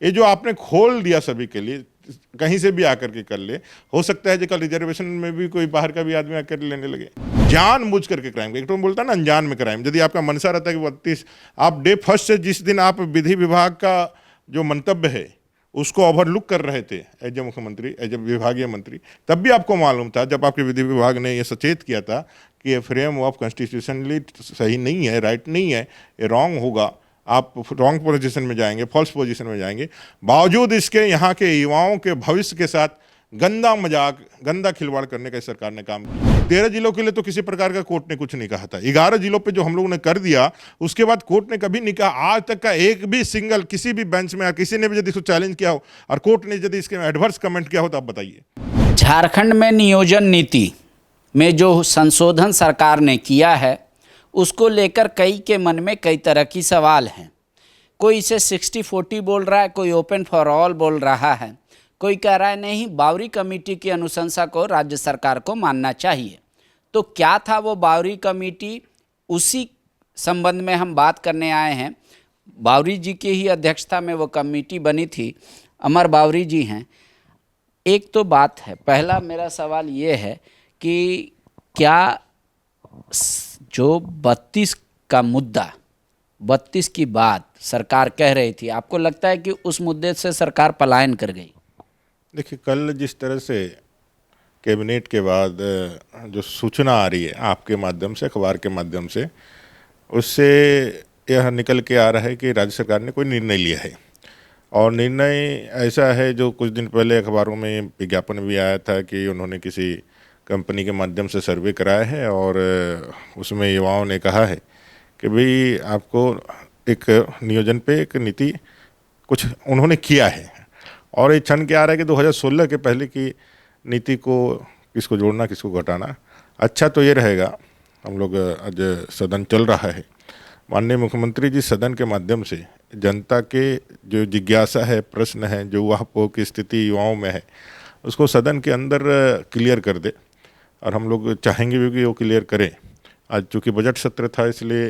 ये जो आपने खोल दिया सभी के लिए, कहीं से भी आकर के कर ले, हो सकता है कि कल रिजर्वेशन में भी कोई बाहर का भी आदमी आकर लेने लगे। जानबूझ करके क्राइम, एक तो बोलता है ना अनजान में क्राइम। यदि आपका मनसा रहता है कि 32, आप डे फर्स्ट से जिस दिन आप विधि विभाग का जो मंतव्य है उसको ओवरलुक कर रहे थे एज ए मुख्यमंत्री, एज ए विभागीय मंत्री, तब भी आपको मालूम था, जब आपके विधि विभाग ने ये सचेत किया था कि ये फ्रेम ऑफ कॉन्स्टिट्यूशनली सही नहीं है, राइट नहीं है, ये रॉन्ग होगा, आप रॉन्ग पोजीशन में जाएंगे, फॉल्स पोजीशन में जाएंगे। बावजूद इसके यहाँ के युवाओं के भविष्य के साथ गंदा मजाक, गंदा खिलवाड़ करने का सरकार ने काम किया। 13 जिलों के लिए तो किसी प्रकार का कोर्ट ने कुछ नहीं कहा था। 11 जिलों पे जो हम लोगों ने कर दिया, उसके बाद कोर्ट ने कभी नहीं कहा। आज तक का एक भी सिंगल किसी भी बेंच में किसी ने भी यदि इसको चैलेंज किया हो और कोर्ट ने यदि इसके एडवर्स कमेंट किया हो तो आप बताइए। झारखंड में नियोजन नीति में जो संशोधन सरकार ने किया है उसको लेकर कई के मन में कई तरह की सवाल हैं। कोई इसे 60-40 बोल रहा है, कोई ओपन फॉर ऑल बोल रहा है, कोई कह रहा है नहीं, बावरी कमेटी की अनुशंसा को राज्य सरकार को मानना चाहिए। तो क्या था वो बावरी कमेटी, उसी संबंध में हम बात करने आए हैं। बावरी जी की ही अध्यक्षता में वो कमेटी बनी थी, अमर बावरी जी हैं। एक तो बात है, पहला मेरा सवाल ये है कि क्या जो 32 का मुद्दा, 32 की बात सरकार कह रही थी, आपको लगता है कि उस मुद्दे से सरकार पलायन कर गई? देखिए, कल जिस तरह से कैबिनेट के बाद जो सूचना आ रही है आपके माध्यम से, अखबार के माध्यम से, उससे यह निकल के आ रहा है कि राज्य सरकार ने कोई निर्णय लिया है। और निर्णय ऐसा है जो कुछ दिन पहले अखबारों में विज्ञापन भी आया था कि उन्होंने किसी कंपनी के माध्यम से सर्वे कराया है और उसमें युवाओं ने कहा है कि भाई आपको एक नियोजन पे एक नीति कुछ उन्होंने किया है। और ये छन के आ रहा है कि 2016 के पहले की नीति को किसको जोड़ना, किसको घटाना। अच्छा तो ये रहेगा, हम लोग आज सदन चल रहा है, माननीय मुख्यमंत्री जी सदन के माध्यम से जनता के जो जिज्ञासा है, प्रश्न है, जो वहाँ की स्थिति युवाओं में है, उसको सदन के अंदर क्लियर कर दे। और हम लोग चाहेंगे भी कि वो क्लियर करें। आज चूँकि बजट सत्र था इसलिए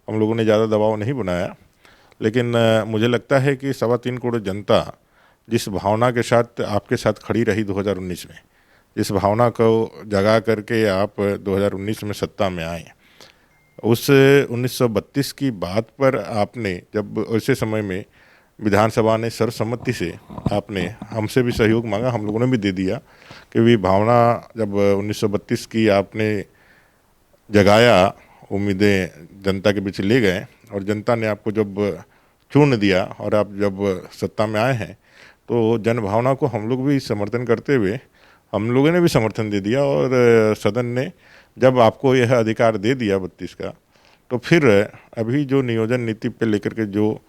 हम लोगों ने ज़्यादा दबाव नहीं बनाया, लेकिन मुझे लगता है कि 3.25 करोड़ जनता जिस भावना के साथ आपके साथ खड़ी रही 2019 में, जिस भावना को जगा करके आप 2019 में सत्ता में आए, उस 1932 की बात पर आपने जब उसी समय में विधानसभा ने सर्वसम्मति से आपने हमसे भी सहयोग मांगा, हम लोगों ने भी दे दिया कि भी भावना जब 1932 की आपने जगाया, उम्मीदें जनता के बीच ले गए और जनता ने आपको जब चुन दिया और आप जब सत्ता में आए हैं तो जन भावना को हम लोग भी समर्थन करते हुए हम लोगों ने भी समर्थन दे दिया। और सदन ने जब आपको यह अधिकार दे दिया 32 का, तो फिर अभी जो नियोजन नीति पे लेकर के जो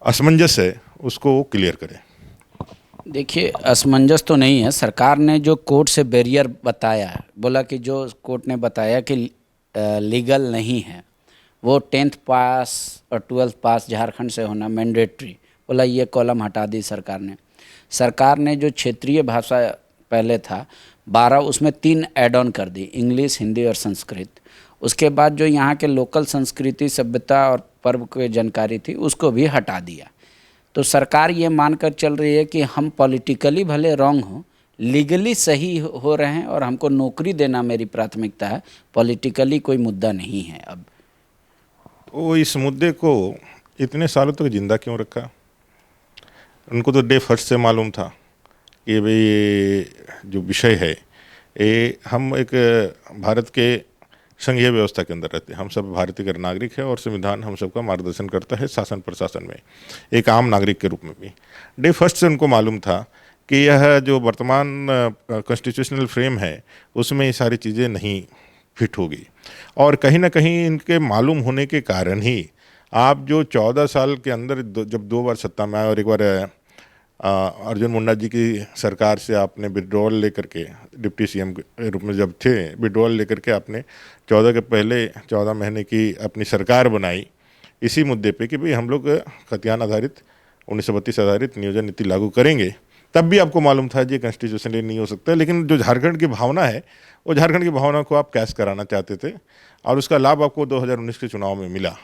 असमंजस है उसको क्लियर करें। देखिए, असमंजस तो नहीं है। सरकार ने जो कोर्ट से बैरियर बताया, बोला कि जो कोर्ट ने बताया कि लीगल नहीं है, वो 10th पास और 12th पास झारखंड से होना मैंडेटरी, बोला ये कॉलम हटा दी सरकार ने। सरकार ने जो क्षेत्रीय भाषा पहले था 12, उसमें 3 ऐड ऑन कर दी, इंग्लिश, हिंदी और संस्कृत। उसके बाद जो यहाँ के लोकल संस्कृति, सभ्यता और पर्व की जानकारी थी उसको भी हटा दिया। तो सरकार ये मानकर चल रही है कि हम पॉलिटिकली भले रॉन्ग हों, लीगली सही हो रहे हैं और हमको नौकरी देना मेरी प्राथमिकता है, पॉलिटिकली कोई मुद्दा नहीं है। अब वो इस मुद्दे को इतने सालों तक जिंदा क्यों रखा? उनको तो डे फर्स्ट से मालूम था कि भाई ये जो विषय है, ये हम एक भारत के संघीय व्यवस्था के अंदर रहते हैं, हम सब भारतीय नागरिक है और संविधान हम सबका मार्गदर्शन करता है शासन प्रशासन में, एक आम नागरिक के रूप में भी। डे फर्स्ट से उनको मालूम था कि यह जो वर्तमान कॉन्स्टिट्यूशनल फ्रेम है उसमें ये सारी चीज़ें नहीं फिट होगी। और कहीं ना कहीं इनके मालूम होने के कारण ही आप जो 14 साल के अंदर जब 2 बार सत्ता में आए और एक बार अर्जुन मुंडा जी की सरकार से आपने विड्रॉल लेकर के डिप्टी सीएम के रूप में जब थे, विड्रॉल लेकर के आपने 14 के पहले 14 महीने की अपनी सरकार बनाई इसी मुद्दे पे कि भाई हम लोग खतियान आधारित 1932 आधारित नियोजन नीति लागू करेंगे। तब भी आपको मालूम था ये कॉन्स्टिट्यूशनली नहीं हो सकता, लेकिन जो झारखंड की भावना है वो झारखंड की भावना को आप कैश कराना चाहते थे और उसका लाभ आपको 2019 के चुनाव में मिला।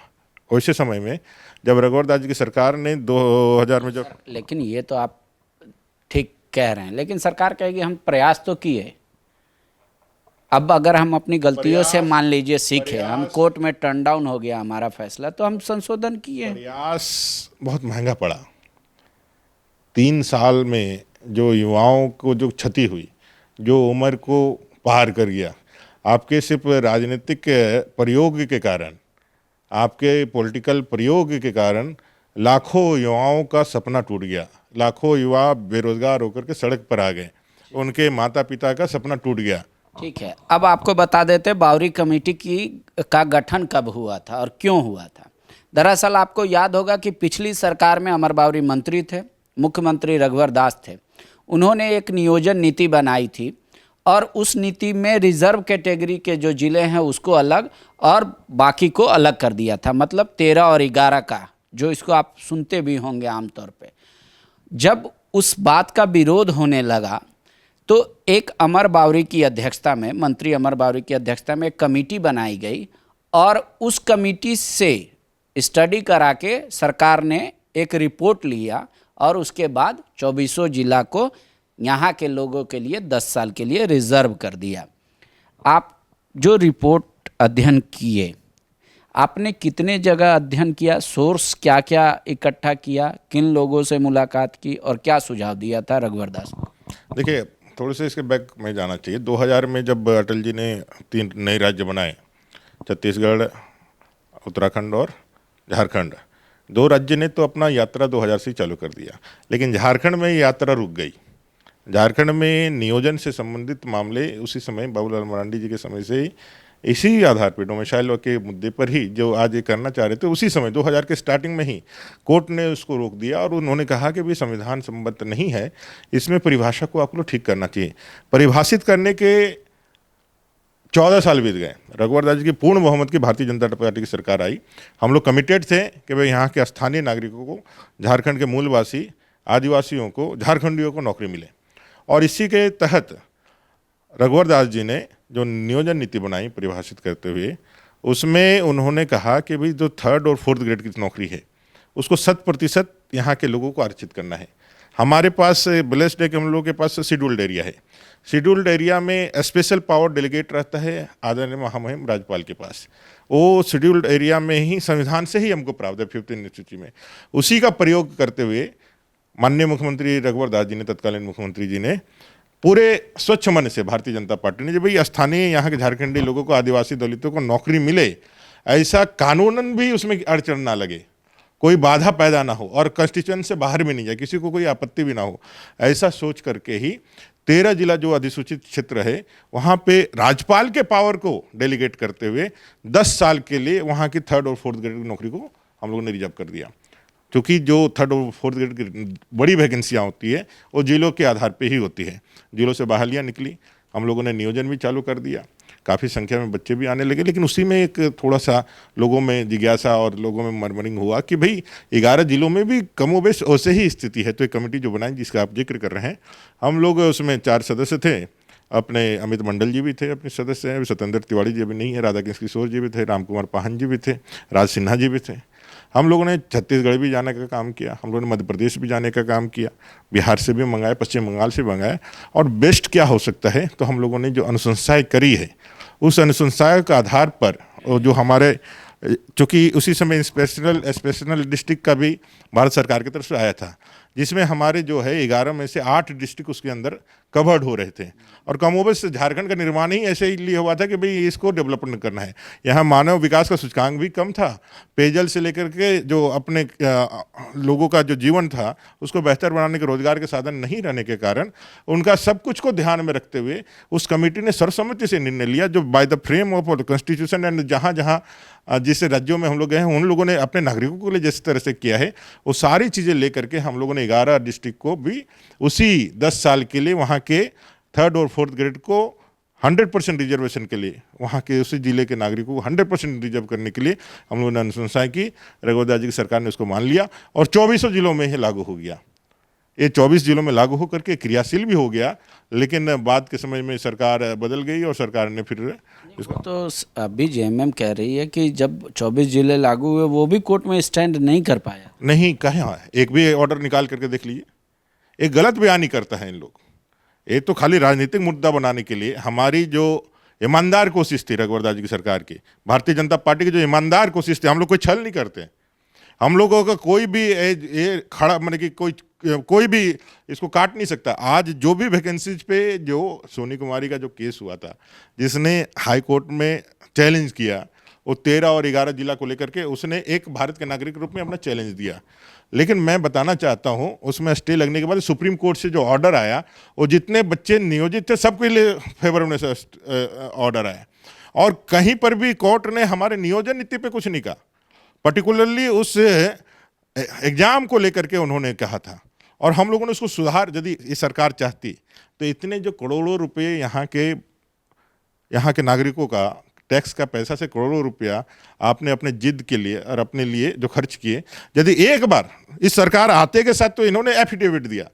वैसे समय में जब रघुवर दास जी की सरकार ने 2000 में जब, लेकिन ये तो आप ठीक कह रहे हैं, लेकिन सरकार कहेगी हम प्रयास तो किए। अब अगर हम अपनी गलतियों से मान लीजिए सीखे, हम कोर्ट में टर्न डाउन हो गया हमारा फैसला, तो हम संशोधन किए। प्रयास बहुत महंगा पड़ा। 3 साल में जो युवाओं को जो क्षति हुई, जो उम्र को पार कर गया, आपके सिर्फ राजनीतिक प्रयोग के कारण, आपके पॉलिटिकल प्रयोग के कारण लाखों युवाओं का सपना टूट गया। लाखों युवा बेरोजगार होकर के सड़क पर आ गए, उनके माता पिता का सपना टूट गया। ठीक है, अब आपको बता देते बावरी कमेटी का गठन कब हुआ था और क्यों हुआ था। दरअसल आपको याद होगा कि पिछली सरकार में अमर बावरी मंत्री थे, मुख्यमंत्री रघुवर दास थे। उन्होंने एक नियोजन नीति बनाई थी और उस नीति में रिजर्व कैटेगरी के जो ज़िले हैं उसको अलग और बाकी को अलग कर दिया था, मतलब 13 और 11 का, जो इसको आप सुनते भी होंगे आमतौर पे। जब उस बात का विरोध होने लगा तो एक अमर बावरी की अध्यक्षता में, मंत्री अमर बावरी की अध्यक्षता में एक कमेटी बनाई गई और उस कमेटी से स्टडी करा के सरकार ने एक रिपोर्ट लिया और उसके बाद 24 जिला को यहाँ के लोगों के लिए 10 साल के लिए रिजर्व कर दिया। आप जो रिपोर्ट अध्ययन किए, आपने कितने जगह अध्ययन किया, सोर्स क्या क्या इकट्ठा किया, किन लोगों से मुलाकात की और क्या सुझाव दिया था रघुवर दास को? देखिए, थोड़े से इसके बैक में जाना चाहिए। 2000 में जब अटल जी ने 3 नए राज्य बनाए, छत्तीसगढ़, उत्तराखंड और झारखंड, 2 राज्य ने तो अपना यात्रा 2000 से ही चालू कर दिया, लेकिन झारखंड में यात्रा रुक गई। झारखंड में नियोजन से संबंधित मामले उसी समय बाबूलाल मरांडी जी के समय से ही इसी आधार पर डोमिसाइल के मुद्दे पर ही जो आज ये करना चाह रहे थे, उसी समय 2000 के स्टार्टिंग में ही कोर्ट ने उसको रोक दिया और उन्होंने कहा कि भी संविधान सम्मत नहीं है, इसमें परिभाषा को आप लोग ठीक करना चाहिए। परिभाषित करने के 14 साल बीत गए। रघुवर दास जी की पूर्ण बहुमत की भारतीय जनता पार्टी की सरकार आई। हम लोग कमिटेड थे कि भाई यहाँ के स्थानीय नागरिकों को, झारखंड के मूलवासी आदिवासियों को, झारखंडियों को नौकरी मिले, और इसी के तहत रघुवर दास जी ने जो नियोजन नीति बनाई परिभाषित करते हुए, उसमें उन्होंने कहा कि भाई जो 3rd और 4th ग्रेड की नौकरी है उसको 100% यहाँ के लोगों को आरक्षित करना है। हमारे पास ब्लेस्ड है कि हम लोगों के पास शेड्यूल्ड एरिया है। शेड्यूल्ड एरिया में स्पेशल पावर डेलीगेट रहता है आदरणीय महामहिम राज्यपाल के पास। वो शेड्यूल्ड एरिया में ही संविधान से ही हमको प्राप्त है 15 सूची में। उसी का प्रयोग करते हुए माननीय मुख्यमंत्री रघुवर दास जी ने, तत्कालीन मुख्यमंत्री जी ने, पूरे स्वच्छ मन से भारतीय जनता पार्टी ने, जब भाई स्थानीय यहाँ के झारखंडी लोगों को, आदिवासी दलितों को नौकरी मिले, ऐसा कानूनन भी उसमें अड़चन ना लगे, कोई बाधा पैदा ना हो और कॉन्स्टिट्यूशन से बाहर भी नहीं जाए, किसी को कोई आपत्ति भी ना हो, ऐसा सोच करके ही 13 जिला जो अधिसूचित क्षेत्र है वहाँ पे राज्यपाल के पावर को डेलीगेट करते हुए 10 साल के लिए वहाँ की 3rd और 4th ग्रेड की नौकरी को हम लोगों ने रिजर्व कर दिया। क्योंकि जो 3rd और 4th ग्रेड की बड़ी वैकेंसियाँ होती है वो जिलों के आधार पे ही होती है। जिलों से बहालियाँ निकली, हम लोगों ने नियोजन भी चालू कर दिया, काफ़ी संख्या में बच्चे भी आने लगे। लेकिन उसी में एक थोड़ा सा लोगों में जिज्ञासा और लोगों में मर्मरिंग हुआ कि भाई 11 जिलों में भी कमोबेश वैसे ही स्थिति है। तो एक कमेटी जो बनाई जिसका आप जिक्र कर रहे हैं, हम लोग उसमें 4 सदस्य थे। अपने अमित मंडल जी भी थे, अपने सदस्य हैं। सत्येंद्र तिवारी जी अभी नहीं है, राधा कृष्ण किशोर जी भी थे, राम कुमार पाहन जी भी थे, राज सिन्हा जी भी थे। हम लोगों ने छत्तीसगढ़ भी जाने का काम किया, हम लोगों ने मध्य प्रदेश भी जाने का काम किया, बिहार से भी मंगाए, पश्चिम बंगाल से मंगाए। और बेस्ट क्या हो सकता है, तो हम लोगों ने जो अनुशंसाएँ करी है उस अनुशंसाओं के आधार पर जो हमारे, चूँकि उसी समय स्पेशल डिस्ट्रिक्ट का भी भारत सरकार की तरफ से आया था, जिसमें हमारे जो है 11 में से 8 डिस्ट्रिक्ट उसके अंदर कवर्ड हो रहे थे। और कमोबेश झारखंड का निर्माण ही ऐसे ही लिए हुआ था कि भाई इसको डेवलपमेंट करना है। यहाँ मानव विकास का सूचकांक भी कम था, पेयजल से लेकर के जो अपने लोगों का जो जीवन था उसको बेहतर बनाने के रोजगार के साधन नहीं रहने के कारण उनका सब कुछ को ध्यान में रखते हुए उस कमेटी ने सर्वसम्मति से निर्णय लिया, जो by the frame of constitution and जहाँ जहाँ जिस राज्यों में हम लोग गए हैं उन लोगों ने अपने नागरिकों के लिए जिस तरह से किया है वो सारी चीज़ें लेकर के हम लोगों ने 11 डिस्ट्रिक्ट को भी उसी 10 साल के लिए वहाँ के 3rd और 4th ग्रेड को 100% रिजर्वेशन के लिए, वहाँ के उसी जिले के नागरिकों को 100% रिजर्व करने के लिए हम लोगों ने अनुशंसाएं की। रघुवर दास जी की सरकार ने उसको मान लिया और 24 जिलों में ही लागू हो गया। ये 24 जिलों में लागू होकर के क्रियाशील भी हो गया, लेकिन बाद के समय में सरकार बदल गई और सरकार ने फिर इसको तो अभी जेएमएम कह रही है कि जब 24 जिले लागू हुए वो भी कोर्ट में स्टैंड नहीं कर पाया। नहीं, कहाँ एक भी ऑर्डर निकाल करके देख लीजिए। एक गलत बयानी करता है इन लोग। ये तो खाली राजनीतिक मुद्दा बनाने के लिए हमारी जो ईमानदार कोशिश थी रघुवर दास जी की सरकार की, भारतीय जनता पार्टी की जो ईमानदार कोशिश थी, हम लोग कोई छल नहीं करते। हम लोगों का कोई भी ये खड़ा मतलब कि कोई भी इसको काट नहीं सकता। आज जो भी वैकेंसीज पे जो सोनी कुमारी का जो केस हुआ था, जिसने हाई कोर्ट में चैलेंज किया, वो 13 और 11 जिला को लेकर के उसने एक भारत के नागरिक के रूप में अपना चैलेंज दिया। लेकिन मैं बताना चाहता हूं, उसमें स्टे लगने के बाद सुप्रीम कोर्ट से जो ऑर्डर आया, वो जितने बच्चे नियोजित थे सबके लिए फेवर में से ऑर्डर आया, और कहीं पर भी कोर्ट ने हमारे नियोजन नीति पे कुछ नहीं कहा। पर्टिकुलरली उस एग्जाम को लेकर के उन्होंने कहा था, और हम लोगों ने उसको सुधार, यदि ये सरकार चाहती तो इतने जो करोड़ों रुपए यहाँ के नागरिकों का टैक्स का पैसा से करोड़ों रुपया आपने अपने जिद के लिए और अपने लिए जो खर्च किए, यदि एक बार इस सरकार आते के साथ तो इन्होंने एफिडेविट दिया।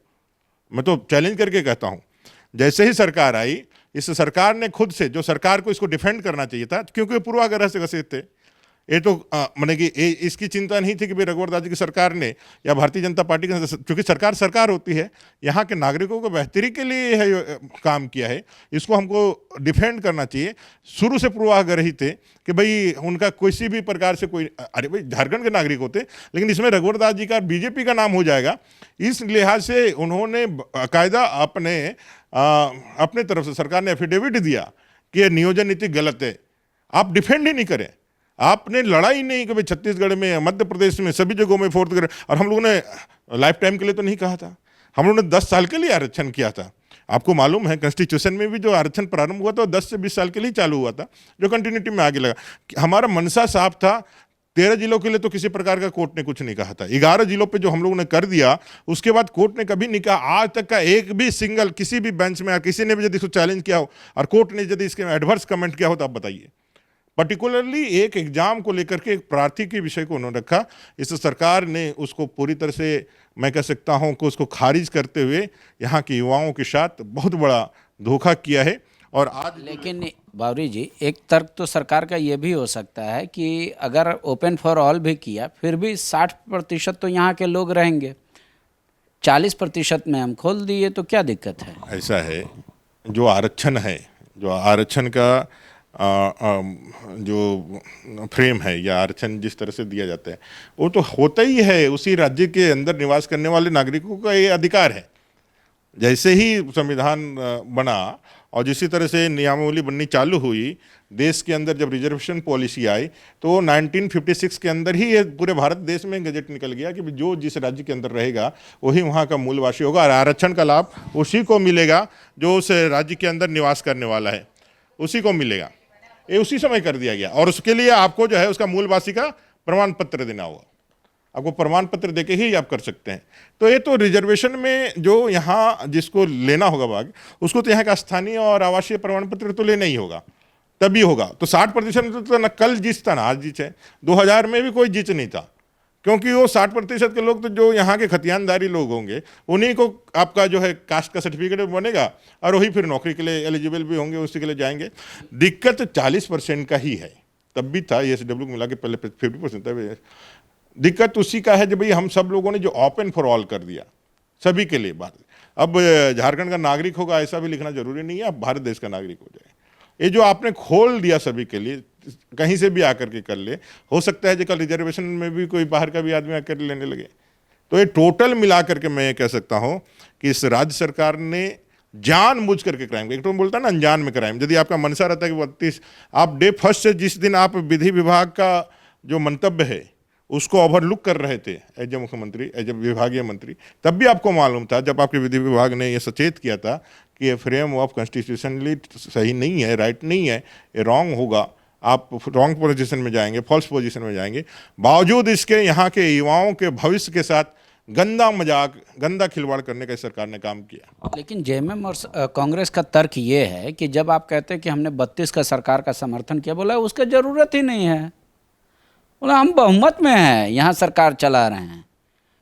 मैं तो चैलेंज करके कहता हूँ, जैसे ही सरकार आई, इस सरकार ने खुद से, जो सरकार को इसको डिफेंड करना चाहिए था, क्योंकि पूर्वाग्रह से ग्रसित थे, ये तो माने कि इसकी चिंता नहीं थी कि भाई रघुवर दास जी की सरकार ने या भारतीय जनता पार्टी के, क्योंकि सरकार होती है, यहाँ के नागरिकों को बेहतरी के लिए है काम किया है, इसको हमको डिफेंड करना चाहिए। शुरू से पूर्वाग्रही थे कि भाई उनका किसी भी प्रकार से कोई, अरे भाई झारखंड के नागरिक होते, लेकिन इसमें रघुवर दास जी का बीजेपी का नाम हो जाएगा, इस लिहाज से उन्होंने बाकायदा अपने तरफ से सरकार ने एफिडेविट दिया कि ये नियोजन नीति गलत है। आप डिफेंड ही नहीं करें, आपने लड़ाई नहीं कि भाई छत्तीसगढ़ में, मध्य प्रदेश में, सभी जगहों में फोर्थ ग्रेड, और हम लोगों ने लाइफ टाइम के लिए तो नहीं कहा था, हम लोगों ने 10 साल के लिए आरक्षण किया था। आपको मालूम है कॉन्स्टिट्यूशन में भी जो आरक्षण प्रारंभ हुआ था 10 से 20 साल के लिए चालू हुआ था, जो कंटिन्यूटी में आगे लगा। हमारा मनसा साफ था। 13 जिलों के लिए तो किसी प्रकार का कोर्ट ने कुछ नहीं कहा था। 11 जिलों पे जो हम लोगों ने कर दिया, उसके बाद कोर्ट ने कभी नहीं कहा, आज तक का एक भी सिंगल किसी भी बेंच में किसी ने भी यदि इसको चैलेंज किया हो और कोर्ट ने यदि इसके एडवर्स कमेंट किया हो तो आप बताइए। पर्टिकुलरली एक एग्जाम को लेकर के एक प्रार्थी के विषय को उन्होंने रखा, इस सरकार ने उसको पूरी तरह से, मैं कह सकता हूं कि उसको खारिज करते हुए यहाँ के युवाओं के साथ बहुत बड़ा धोखा किया है। और आज लेकिन बावरी जी, एक तर्क तो सरकार का ये भी हो सकता है कि अगर ओपन फॉर ऑल भी किया, फिर भी 60% तो यहाँ के लोग रहेंगे, 40% में हम खोल दिए तो क्या दिक्कत है? ऐसा है, जो आरक्षण है, जो आरक्षण का जो फ्रेम है या आरक्षण जिस तरह से दिया जाता है, वो तो होता ही है, उसी राज्य के अंदर निवास करने वाले नागरिकों का ये अधिकार है। जैसे ही संविधान बना और जिसी तरह से नियमावली बननी चालू हुई, देश के अंदर जब रिजर्वेशन पॉलिसी आई, तो 1956 के अंदर ही ये पूरे भारत देश में गजट निकल गया कि जो जिस राज्य के अंदर रहेगा वही वहाँ का मूलवासी होगा, और आरक्षण का लाभ उसी को मिलेगा जो उस राज्य के अंदर निवास करने वाला है, उसी को मिलेगा। ये उसी समय कर दिया गया, और उसके लिए आपको जो है उसका मूलवासी का प्रमाण पत्र देना होगा। आपको प्रमाण पत्र देके ही आप कर सकते हैं। तो ये तो रिजर्वेशन में जो यहाँ जिसको लेना होगा भाग, उसको तो यहाँ का स्थानीय और आवासीय प्रमाण पत्र तो लेना ही होगा, तभी होगा। तो 60% तो न कल जीत था ना आज जीत है, 2000 में भी कोई जीत नहीं था, क्योंकि वो 60% के लोग तो जो यहाँ के खतियानदारी लोग होंगे, उन्हीं को आपका जो है कास्ट का सर्टिफिकेट बनेगा, और वही फिर नौकरी के लिए एलिजिबल भी होंगे, उसी के लिए जाएंगे। दिक्कत 40% का ही है, तब भी था, ESW को मिला के पहले 50% था। दिक्कत उसी का है जब भाई हम सब लोगों ने जो ओपन फॉर ऑल कर दिया सभी के लिए बात। अब झारखंड का नागरिक होगा ऐसा भी लिखना जरूरी नहीं है, अब भारत देश का नागरिक हो जाए। ये जो आपने खोल दिया सभी के लिए, कहीं से भी आकर के कर ले, हो सकता है जो कल रिजर्वेशन में भी कोई बाहर का भी आदमी आकर लेने लगे। तो ये टोटल मिला करके मैं ये कह सकता हूँ कि इस राज्य सरकार ने जानबूझ करके क्राइम, एक तो बोलता है ना अनजान में क्राइम, यदि आपका मनसा रहता है कि 32 आप डे फर्स्ट से जिस दिन आप विधि विभाग का जो मंतव्य है उसको ओवरलुक कर रहे थे एज ए मुख्यमंत्री, एज ए विभागीय मंत्री, तब भी आपको मालूम था, जब आपके विधि विभाग ने ये सचेत किया था कि ये फ्रेम ऑफ कॉन्स्टिट्यूशनली सही नहीं है, राइट नहीं है, ये रॉन्ग होगा, आप रॉन्ग पोजीशन में जाएंगे, फॉल्स पोजीशन में जाएंगे। बावजूद इसके यहाँ के युवाओं के भविष्य के साथ गंदा मजाक, गंदा खिलवाड़ करने का सरकार ने काम किया। लेकिन जेएमएम और कांग्रेस का तर्क ये है कि जब आप कहते हैं कि हमने 32 का सरकार का समर्थन किया, बोला उसका ज़रूरत ही नहीं है, बोला हम बहुमत में हैं, यहाँ सरकार चला रहे हैं,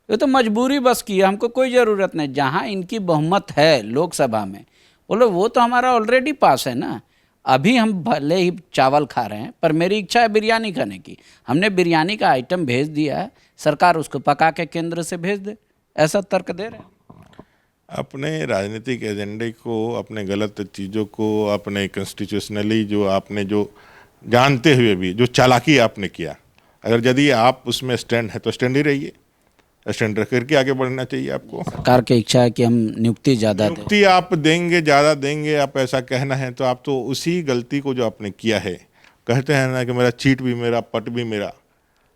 ये तो मजबूरी बस की है, हमको कोई ज़रूरत नहीं। जहाँ इनकी बहुमत है लोकसभा में, बोलो वो तो हमारा ऑलरेडी पास है ना। अभी हम भले ही चावल खा रहे हैं, पर मेरी इच्छा है बिरयानी खाने की। हमने बिरयानी का आइटम भेज दिया है, सरकार उसको पका के केंद्र से भेज दे, ऐसा तर्क दे रहे हैं। अपने राजनीतिक एजेंडे को, अपने गलत चीज़ों को, अपने कॉन्स्टिट्यूशनली जो आपने जो जानते हुए भी जो चालाकी आपने किया, अगर यदि आप उसमें स्टैंड है तो स्टैंड ही रहिए, स्टैंड रख करके आगे बढ़ना चाहिए आपको। सरकार की इच्छा है कि हम नियुक्ति ज़्यादा दें। नियुक्ति आप देंगे, ज़्यादा देंगे, आप ऐसा कहना है तो आप तो उसी गलती को जो आपने किया है, कहते हैं ना कि मेरा चीट भी मेरा, पट भी मेरा,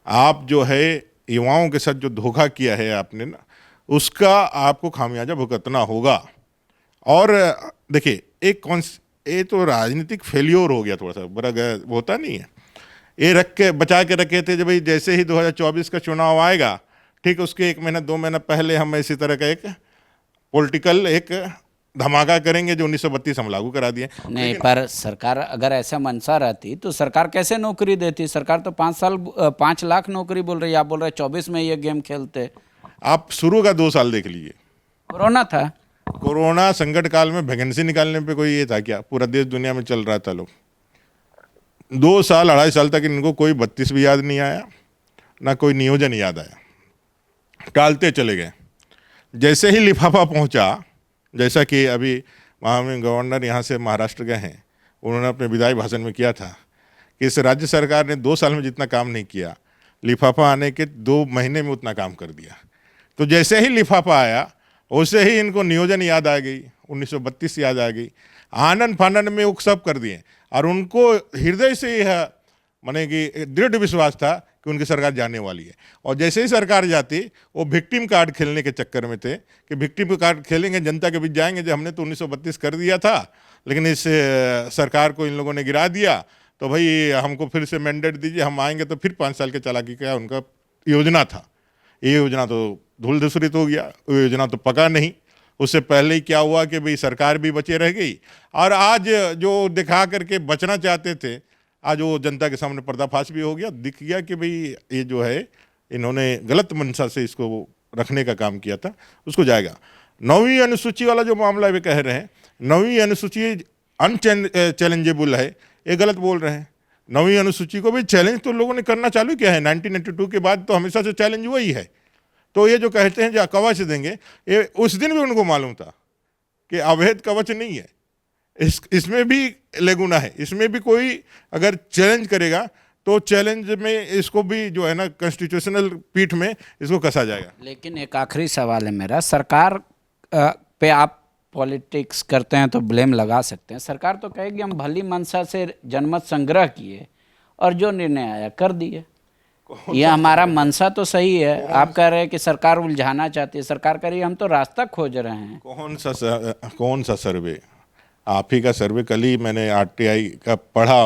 आप जो है युवाओं के साथ जो धोखा किया है आपने ना, उसका आपको खामियाजा भुगतना होगा। और देखिए ये तो राजनीतिक फेल्योर हो गया, थोड़ा सा बड़ा होता नहीं है, ये रख के बचा के रखे थे जब भाई जैसे ही 2024 का चुनाव आएगा, ठीक उसके 1 महीना 2 महीना पहले हम इसी तरह का एक पॉलिटिकल एक धमाका करेंगे जो 1932 हम लागू करा दिए। नहीं, पर सरकार अगर ऐसा मंशा रहती तो सरकार कैसे नौकरी देती? सरकार तो 5 लाख नौकरी बोल रही है, आप बोल रहे 24 में ये गेम खेलते। आप शुरू का 2 साल देख लीजिए, कोरोना था। कोरोना संकट काल में वैकेंसी निकालने पे कोई ये था क्या? पूरा देश दुनिया में चल रहा था, लोग 2 साल 2.5 साल तक इनको कोई 32 भी याद नहीं आया, ना कोई नियोजन याद आया, टालते चले गए। जैसे ही लिफाफा पहुंचा, जैसा कि अभी वहाँ में गवर्नर यहाँ से महाराष्ट्र गए हैं, उन्होंने अपने विदाई भाषण में किया था कि इस राज्य सरकार ने 2 साल में जितना काम नहीं किया, लिफाफा आने के 2 महीने में उतना काम कर दिया। तो जैसे ही लिफाफा आया वैसे ही इनको नियोजन याद आ गई, 1932 याद आ गई, आनंद फानंद में वो सब कर दिए। और उनको हृदय से यह माने कि दृढ़ विश्वास था कि उनकी सरकार जाने वाली है। और जैसे ही सरकार जाती, वो विक्टिम कार्ड खेलने के चक्कर में थे कि विक्टिम कार्ड खेलेंगे, जनता के बीच जाएंगे, जो हमने तो 1932 कर दिया था, लेकिन इस सरकार को इन लोगों ने गिरा दिया, तो भाई हमको फिर से मैंडेट दीजिए, हम आएंगे। तो फिर 5 साल के चालाकी का उनका योजना था। ये योजना तो धूल धूसरित हो गया, वो योजना तो पका नहीं। उससे पहले ही क्या हुआ कि भाई सरकार भी बचे रह गई, और आज जो दिखा करके बचना चाहते थे, आज वो जनता के सामने पर्दाफाश भी हो गया, दिख गया कि भाई ये जो है इन्होंने गलत मंशा से इसको रखने का काम किया था, उसको जाएगा। 9वीं अनुसूची वाला जो मामला वे कह रहे हैं, 9वीं अनुसूची अनचैलेंजेबल है, ये गलत बोल रहे हैं। 9वीं अनुसूची को भी चैलेंज तो लोगों ने करना चालू किया है, 1992 के बाद तो हमेशा से चैलेंज वही है। तो ये जो कहते हैं जो कवच देंगे, ये उस दिन भी उनको मालूम था कि अवैध कवच नहीं है, इसमें भी लेगुना है, इसमें भी कोई अगर चैलेंज करेगा तो चैलेंज में इसको भी जो है ना कॉन्स्टिट्यूशनल पीठ में इसको कसा जाएगा। लेकिन एक आखिरी सवाल है मेरा, सरकार पे आप पॉलिटिक्स करते हैं तो ब्लेम लगा सकते हैं। सरकार तो कहेगी हम भली मनसा से जनमत संग्रह किए और जो निर्णय आया कर दिए, ये हमारा मनसा तो सही है। आप कह रहे हैं कि सरकार उलझाना चाहती है, सरकार कह रही है हम तो रास्ता खोज रहे हैं। कौन सा सर्वे? आप ही का सर्वे। कल ही मैंने आरटीआई का पढ़ा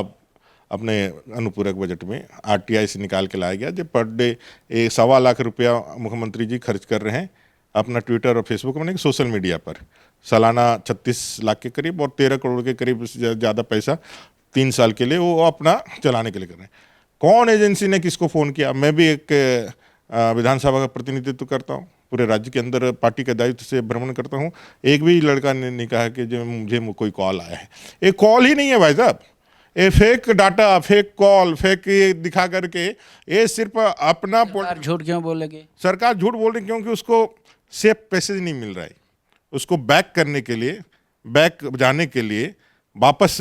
अपने अनुपूरक बजट में, आरटीआई से निकाल के लाया गया, जो पर डे 1.25 लाख रुपया मुख्यमंत्री जी खर्च कर रहे हैं अपना ट्विटर और फेसबुक में, सोशल मीडिया पर। सालाना 36 लाख के करीब और 13 करोड़ के करीब ज़्यादा पैसा 3 साल के लिए वो अपना चलाने के लिए कर रहे हैं। कौन एजेंसी ने किसको फ़ोन किया? मैं भी एक विधानसभा का प्रतिनिधित्व करता हूँ, पूरे राज्य के अंदर पार्टी के दायित्व से भ्रमण करता हूँ। एक भी लड़का ने नहीं कहा कि जो मुझे कोई कॉल आया है। एक कॉल ही नहीं है भाई साहब, ये fake data, fake call, fake ये दिखा करके ये सिर्फ अपना झूठ क्यों बोलेगी? सरकार झूठ बोल रही क्योंकि उसको सेफ पैसेज नहीं मिल रहा है। उसको बैक करने के लिए, बैक जाने के लिए, वापस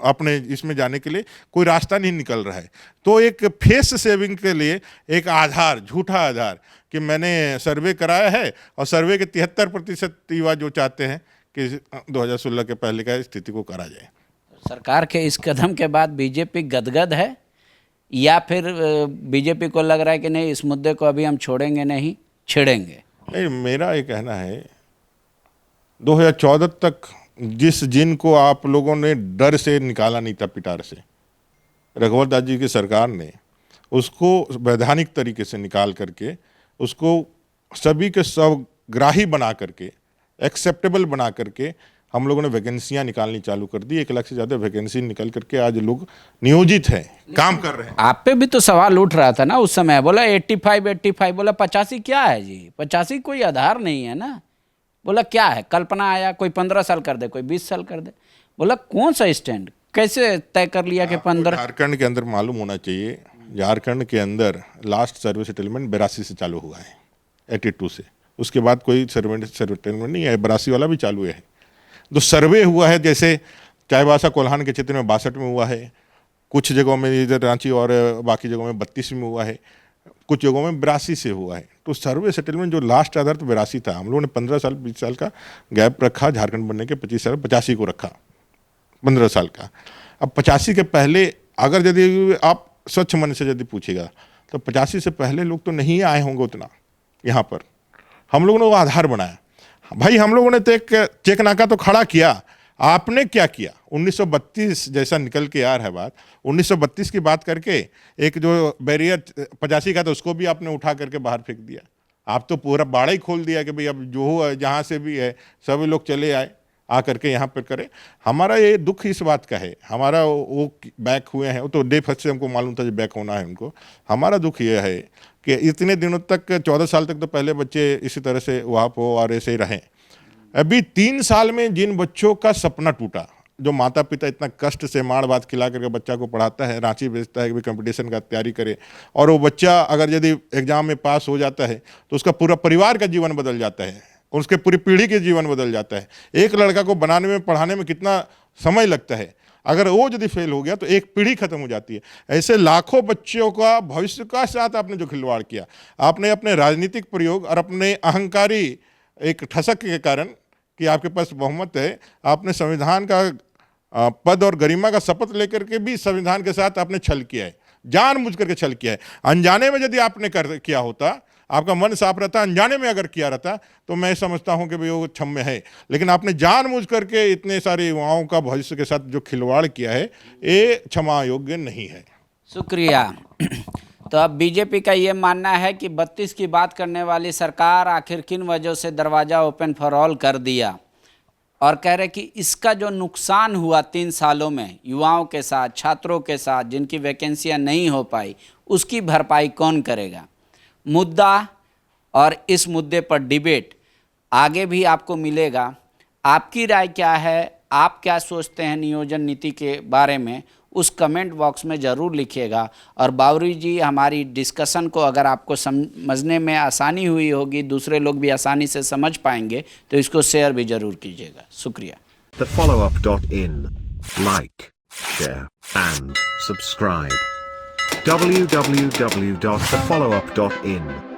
अपने इसमें जाने के लिए कोई रास्ता नहीं निकल रहा है। तो एक फेस सेविंग के लिए एक आधार, झूठा आधार कि मैंने सर्वे कराया है, और सर्वे के 73% युवा जो चाहते हैं कि 2016 के पहले का स्थिति को करा जाए। सरकार के इस कदम के बाद बीजेपी गदगद है, या फिर बीजेपी को लग रहा है कि नहीं इस मुद्दे को अभी हम छोड़ेंगे नहीं, छिड़ेंगे? नहीं, मेरा ये कहना है 2014 तक जिस जिन को आप लोगों ने डर से निकाला नहीं था पिटार से, रघुवर दास जी की सरकार ने उसको वैधानिक तरीके से निकाल करके उसको सभी के सब ग्राही बना करके, एक्सेप्टेबल बना करके हम लोगों ने वैकेंसियां निकालनी चालू कर दी। 1 लाख से ज़्यादा वैकेंसी निकल करके आज लोग नियोजित हैं, काम कर रहे हैं। आप पे भी तो सवाल उठ रहा था ना उस समय, बोला 85 बोला 85 क्या है जी, 85 कोई आधार नहीं है ना। बोला क्या है, कल्पना आया कोई 15 साल कर दे, कोई 20 साल कर दे। बोला कौन सा स्टैंड, कैसे तय कर लिया कि 15? झारखंड के अंदर मालूम होना चाहिए, झारखंड के अंदर लास्ट सर्वे सेटलमेंट 82 से चालू हुआ है, 82 से। उसके बाद कोई सर्वे सेटलमेंट नहीं है, 82 वाला भी चालू है। तो सर्वे हुआ है, जैसे चाईबासा कोल्हान के क्षेत्र में 62 में हुआ है, कुछ जगहों में इधर रांची और बाकी जगहों में 32 में हुआ है, कुछ जगहों में 82 से हुआ है। तो सर्वे सेटलमेंट जो लास्ट आधार तो 82 था। हम लोगों ने 15 साल 20 साल का गैप रखा, झारखंड बनने के 25 साल 85 को रखा, 15 साल का। अब 85 के पहले अगर यदि आप स्वच्छ मन से यदि पूछेगा तो 85 से पहले लोग तो नहीं आए होंगे उतना यहाँ पर। हम लोगों ने वो आधार बनाया भाई, हम लोगों ने तो एक चेक नाका तो खड़ा किया। आपने क्या किया? 1932 जैसा निकल के आ रहा है बात, 1932 की बात करके एक जो बैरियर 85 का था उसको भी आपने उठा करके बाहर फेंक दिया। आप तो पूरा बाड़ा ही खोल दिया कि भाई अब जो है जहाँ से भी है सभी लोग चले आए, आ करके यहाँ पर करें। हमारा ये दुख इस बात का है, हमारा वो बैक हुए हैं, वो तो डे फर्स्ट से हमको मालूम था जो बैक होना है उनको। हमारा दुख ये है कि इतने दिनों तक 14 साल तक तो पहले बच्चे इसी तरह से वहाँ पर और ऐसे ही रहें। अभी 3 साल में जिन बच्चों का सपना टूटा, जो माता पिता इतना कष्ट से माड़ भात खिला करके बच्चा को पढ़ाता है, रांची भेजता है कि कंपटीशन का तैयारी करे, और वो बच्चा अगर यदि एग्जाम में पास हो जाता है तो उसका पूरा परिवार का जीवन बदल जाता है, उसके पूरी पीढ़ी के जीवन बदल जाता है। एक लड़का को बनाने में पढ़ाने में कितना समय लगता है, अगर वो यदि फेल हो गया तो एक पीढ़ी खत्म हो जाती है। ऐसे लाखों बच्चों का भविष्य का साथ आपने जो खिलवाड़ किया, आपने अपने राजनीतिक प्रयोग और अपने अहंकारी एक ठसक के कारण कि आपके पास बहुमत है, आपने संविधान का पद और गरिमा का शपथ लेकर के भी संविधान के साथ आपने छल किया है, जानबूझ करके छल किया है। अनजाने में यदि आपने किया होता, आपका मन साफ रहता, अनजाने में अगर किया रहता तो मैं समझता हूं कि भाई वो क्षम्य है। लेकिन आपने जानबूझ करके इतने सारे युवाओं का भविष्य के साथ जो खिलवाड़ किया है, ये क्षमा योग्य नहीं है। शुक्रिया। तो अब बीजेपी का ये मानना है कि 32 की बात करने वाली सरकार आखिर किन वजहों से दरवाज़ा ओपन फॉर ऑल कर दिया, और कह रहे कि इसका जो नुकसान हुआ 3 सालों में युवाओं के साथ, छात्रों के साथ, जिनकी वैकेंसियां नहीं हो पाई, उसकी भरपाई कौन करेगा। मुद्दा और इस मुद्दे पर डिबेट आगे भी आपको मिलेगा। आपकी राय क्या है, आप क्या सोचते हैं नियोजन नीति के बारे में, उस कमेंट बॉक्स में ज़रूर लिखिएगा। और बावरी जी, हमारी डिस्कशन को अगर आपको समझने में आसानी हुई होगी, दूसरे लोग भी आसानी से समझ पाएंगे, तो इसको शेयर भी ज़रूर कीजिएगा। शुक्रिया। TheFollowUp.in, like, share and subscribe. www.thefollowup.in